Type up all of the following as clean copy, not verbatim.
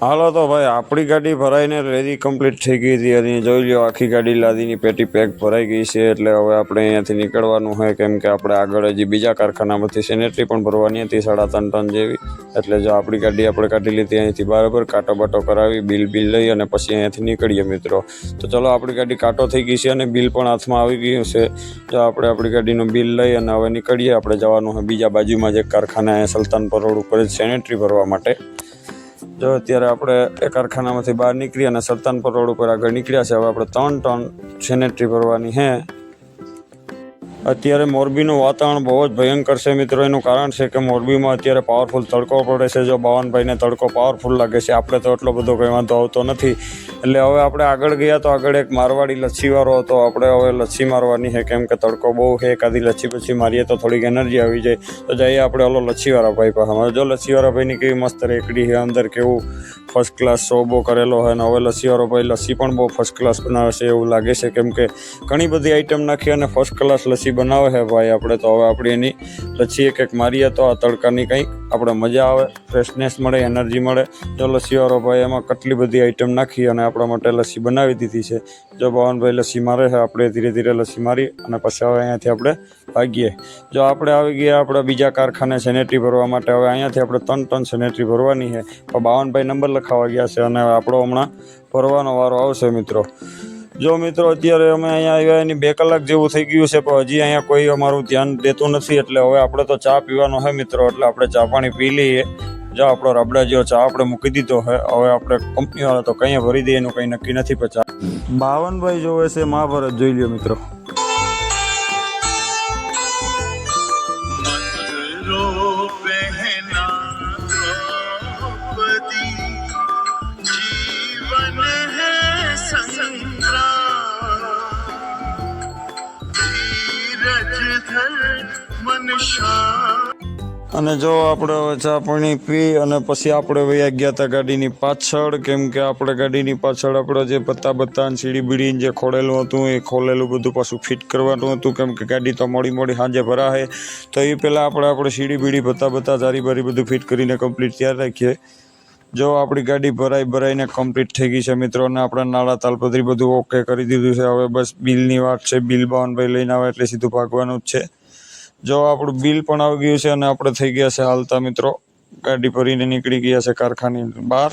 હાલો તો ભાઈ આપણી ગાડી ભરાઈને રેડી કમ્પ્લીટ થઈ ગઈ હતી અને જોઈ લો આખી ગાડી લાદીની પેટી પેક ભરાઈ ગઈ છે એટલે હવે આપણે અહીંયાથી નીકળવાનું હોય કેમ કે આપણે આગળ હજી બીજા કારખાનામાંથી સેનેટરી પણ ભરવાની હતી 3.5 ટન જેવી એટલે જો આપણી ગાડી આપણે કાઢી લીધી અહીંથી બરાબર કાંટો બાટો કરાવી બિલ લઈ અને પછી અહીંયાથી નીકળીએ મિત્રો. તો ચલો આપણી ગાડી કાંટો થઈ ગઈ છે અને બિલ પણ હાથમાં આવી ગયું છે. જો આપણે આપણી ગાડીનું બિલ લઈ અને હવે નીકળીએ. આપણે જવાનું હોય બીજા બાજુમાં જે કારખાના સુલતાનપુર રોડ ઉપર સેનેટરી ભરવા માટે. જો અત્યારે આપણે એ કારખાનામાંથી બહાર નીકળી અને સુલતાનપુર રોડ ઉપર આગળ નીકળ્યા છે. હવે આપણે 3 ટન સેનેટરી ભરવાની છે. અત્યારે મોરબીનું વાતાવરણ બહુ જ ભયંકર છે મિત્રો. એનું કારણ છે કે મોરબીમાં અત્યારે પાવરફુલ તડકો પડે છે. જો બાવનભાઈને તડકો પાવરફુલ લાગે છે, આપણે તો એટલો બધો કંઈ વાંધો આવતો નથી. એટલે હવે આપણે આગળ ગયા તો આગળ એક મારવાડી લચ્છીવાળો હતો. આપણે હવે લચ્છી મારવાની છે કેમ કે તડકો બહુ છે. એકાદી લચ્છી પછી મારીએ તો થોડીક એનર્જી આવી જાય. તો જઈએ આપણે ઓલો લચ્છીવાળા ભાઈ પાસે. જો લચ્છીવાળા ભાઈની કેવી મસ્ત રેકડી છે, અંદર કેવું ફર્સ્ટ ક્લાસ શોબો કરેલો હોય. અને હવે લસ્સીવાળો ભાઈ લસ્સી પણ બહુ ફર્સ્ટ ક્લાસ બનાવે છે એવું લાગે છે કેમ કે ઘણી બધી આઈટમ નાખી અને ફર્સ્ટ ક્લાસ લસ્સી બનાવે છે ભાઈ. આપણે તો હવે આપણી એની લસ્સી એક મારીએ તો આ તડકાની કંઈક આપણે મજા આવે, ફ્રેશનેસ મળે, એનર્જી મળે. જો લસ્સીવાળો ભાઈ એમાં કેટલી બધી આઈટમ નાખી અને આપણા માટે લસ્સી બનાવી દીધી છે. જો બાવનભાઈ લસ્સી મારે છે, આપણે ધીરે ધીરે લસ્સી મારી અને પછી હવે અહીંયાથી આપણે ભાગીએ. જો આપણે આવી ગયા આપણે બીજા કારખાને સેનેટરી ભરવા માટે. હવે અહીંયાથી આપણે 3 ટન સેનેટરી ભરવાની છે. તો બાવનભાઈ નંબર લખાવા ગયા છે અને આપણો હમણાં ભરવાનો વારો આવશે મિત્રો. જો મિત્રો અત્યારે અમે અહીંયા આવ્યા એની 2 કલાક જેવું થઈ ગયું છે પણ હજી અહીંયા કોઈ અમારું ધ્યાન દેતું નથી. એટલે હવે આપણે તો ચા પીવાનો છે મિત્રો. એટલે આપણે ચા પાણી પી લઈએ. જો આપણો રબડા જેવો ચા આપણે મૂકી દીધો છે. હવે આપણે કંપનીવાળા તો કંઈ ભરી દઈએ એનું કંઈ નક્કી નથી. પણ ચા બાવનભાઈ જોવે છે મહાભારત જોઈ લ્યો મિત્રો. અને જો આપણે હવે ચા પાણી પી અને પછી આપણે વયા ગયા હતા ગાડીની પાછળ. કેમ કે આપણે ગાડીની પાછળ આપણે જે પત્તા સીડી બીડી જે ખોલેલું હતું એ ખોલેલું બધું પાછું ફિટ કરવાનું હતું. કેમ કે ગાડી તો મોડી સાંજે ભરાશે તો એ પહેલાં આપણે સીડી બીડી પત્તા જારી બારી બધું ફિટ કરીને કમ્પ્લીટ તૈયાર રાખીએ. જો આપણી ગાડી ભરાઈને કમ્પ્લીટ થઈ ગઈ છે મિત્રો. અને આપણે નાળા તાલપત્રી બધું ઓકે કરી દીધું છે. હવે બસ બિલની વાત છે. બિલ બાવનભાઈ લઈને આવે એટલે સીધું ભાગવાનું જ છે. જો આપણું બિલ પણ આવી ગયું છે અને આપણે થઈ ગયા છે હાલતા મિત્રો. ગાડી ભરીને નીકળી ગયા છે કારખાની બહાર.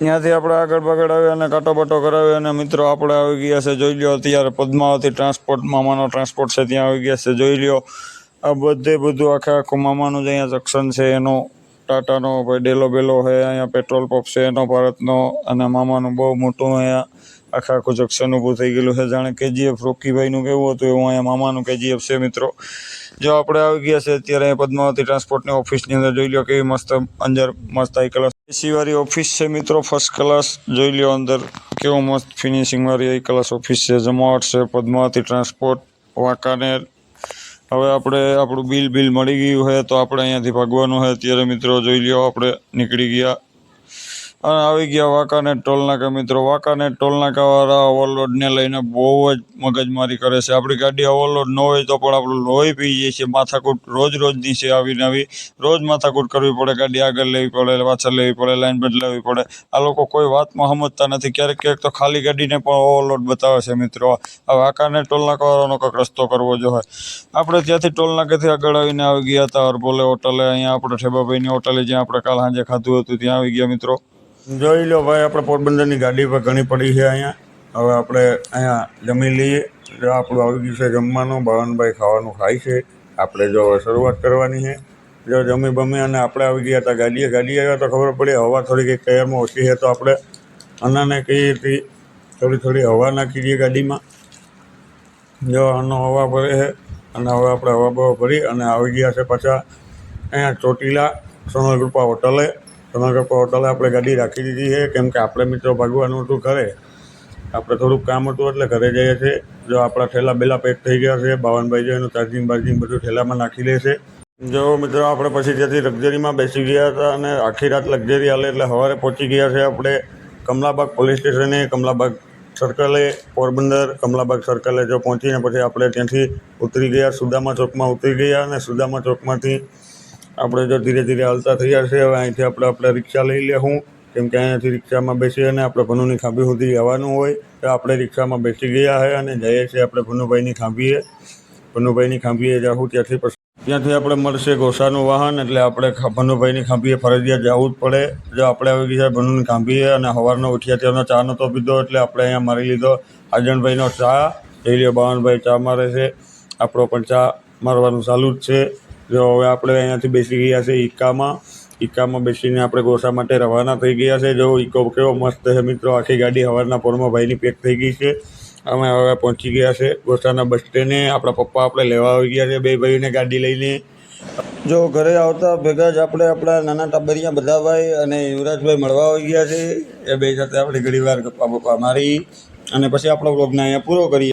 ત્યાંથી આપણે આગળ આવ્યા અને કાંટો બાટો કરાવ્યો અને મિત્રો આપણે આવી ગયા છે. જોઈ લો અત્યારે પદ્માવતી ટ્રાન્સપોર્ટ મામાનો ટ્રાન્સપોર્ટ છે ત્યાં આવી ગયા છે. જોઈ લો આ બધું આખું મામાનું જ અહીંયા જંક્શન છે. એનો ટાટાનો ભાઈ ડેલો બેલો છે. અહીંયા પેટ્રોલ પંપ છે એનો ભારતનો. અને મામાનું બહુ મોટું અહીંયા આખું જંક્શન ઊભું થઈ ગયેલું છે. જાણે કેજીએફ રોકીભાઈનું કેવું હતું એવું અહીંયા મામાનું કેજીએફ છે મિત્રો. જો આપણે આવી ગયા છે અત્યારે પદ્માવતી ટ્રાન્સપોર્ટની ઓફિસની અંદર. જોઈ લો કેવી મસ્ત અંદર મસ્ત હાઈ ક્લાસ એસીવાળી ઓફિસ છે મિત્રો. ફર્સ્ટ ક્લાસ જોઈ લો અંદર કેવું મસ્ત ફિનિશિંગવાળી હાઈ ક્લાસ ઓફિસ છે. જમાવટ છે પદ્માવતી ટ્રાન્સપોર્ટ વાંકાનેર. હવે આપણે આપણું બિલ મળી ગયું છે તો આપણે અહીંયાથી ભાગવાનું છે અત્યારે મિત્રો. જોઈ લો આપણે નીકળી ગયા અને આવી ગયા વાંકાનેર ટોલનાકા મિત્રો. વાંકાનેર ટોલનાકાવાળા ઓવરલોડને લઈને બહુ જ મગજમારી કરે છે. આપણી ગાડી ઓવરલોડ ન હોય તો પણ આપણું લોહી પી જાય છે. માથાકૂટ રોજની છે આવી નવી. રોજ માથાકૂટ કરવી પડે. ગાડી આગળ લેવી પડે, પાછળ લેવી પડે, લાઇન બદલાવી પડે. આ લોકો કોઈ વાતમાં સમજતા નથી. ક્યારેક તો ખાલી ગાડીને પણ ઓવરલોડ બતાવે છે મિત્રો. આ વાંકાનેર ટોલનાકાવાળાનો કંઈક રસ્તો કરવો જોઈએ. આપણે ત્યાંથી ટોલનાકેથી આગળ આવીને આવી ગયા હતા અરબોલે હોટલે. અહીંયા આપણે ઠેબાભાઈની હોટલે જ્યાં આપણે કાલ સાંજે ખાધું હતું ત્યાં આવી ગયા મિત્રો. જોઈ લો ભાઈ આપણે પોરબંદરની ગાડી પર ઘણી પડી છે અહીંયા. હવે આપણે અહીંયા જમી લઈએ. જો આપણું આવી ગયું છે જમવાનું. બાવનભાઈ ખાવાનું ખાય છે. આપણે જો હવે શરૂઆત કરવાની છે. જો જમી બમી અને આપણે આવી ગયા હતા ગાડી આવ્યા તો ખબર પડી હવા થોડીક એક ટાયરમાં ઓછી છે તો આપણે અનાને કહીએ હતી થોડી હવા નાખી દઈએ ગાડીમાં. જો આનો હવા ભરે છે અને હવે આપણે હવા બવા ભરી અને આવી ગયા છે પાછા અહીંયા ચોટીલા સોનલકૃપા હોટલે. સોનલકૃપા હોટલે આપણે ગાડી રાખી દીધી છે કેમ કે આપણે મિત્રો ભાગવાનું હતું ઘરે. આપણે થોડુંક કામ હતું એટલે ઘરે જઈએ છીએ. જો આપણા ઠેલા બેલા પેક થઈ ગયા છે. બાવનભાઈ જો એનું ચાર્જિંગ બધું ઠેલામાં નાખી લે છે. જો મિત્રો આપણે પછી ત્યાંથી લક્ઝરીમાં બેસી ગયા હતા અને આખી રાત લક્ઝરી હાલે એટલે સવારે પહોંચી ગયા છે આપણે કમલાબાગ પોલીસ સ્ટેશને. કમલાબાગ સર્કલે પોરબંદર કમલાબાગ સર્કલે જો પહોંચીને પછી આપણે ત્યાંથી ઉતરી ગયા સુદામા ચોકમાં ઉતરી ગયા. અને સુદામા ચોકમાંથી આપણે જો ધીરે હાલતા થયા છે. હવે અહીંથી આપણે રિક્ષા લઈ લેવું કેમ કે અહીંયાથી રિક્ષામાં બેસી અને આપણે ભનુની ખાંભી સુધી જવાનું હોય તો આપણે રિક્ષામાં બેસી ગયા છે અને જઈએ છીએ આપણે ભનુભાઈની ખાંભીએ. ભનુભાઈની ખાંભીએ જાઉં ત્યાંથી આપણે મળશે ઘોસાનું વાહન, એટલે આપણે ભનુભાઈની ખાંભીએ ફરજિયાત જવું જ પડે. જો આપણે આવી ગયા ભનુની ખાંભીએ અને સવારનો ઉઠ્યા ત્યાંનો ચા નહોતો પીધો, એટલે આપણે અહીંયા મારી લીધો આજણભાઈનો ચા. જોઈ લો બાવનભાઈ ચા મારે છે, આપણો પણ ચા મારવાનું ચાલુ જ છે. જો હવે આપણે અહીંયાથી બેસી ગયા છે ઈકામાં બેસીને આપણે ગોસા માટે રવાના થઈ ગયા છે. જો ઈકો કેવો મસ્ત છે મિત્રો, આખી ગાડી સવારના પોરમાં ભાઈની પેક થઈ ગઈ છે. અમે હવે પહોંચી ગયા છે ગોસાના બસ સ્ટેન્ડે. આપણા પપ્પા આપણે લેવા આવી ગયા છે, બે ભાઈને ગાડી લઈને. જો ઘરે આવતા ભેગા જ આપણે આપણા નાના ટાબરિયા બધા ભાઈ અને યુવરાજભાઈ મળવા આવી ગયા છે. એ બે સાથે આપણે ઘણી વાર ગપ્પા બપ્પા મારી અને પછી આપણો વ્લોગને અહીંયા પૂરો કરીએ.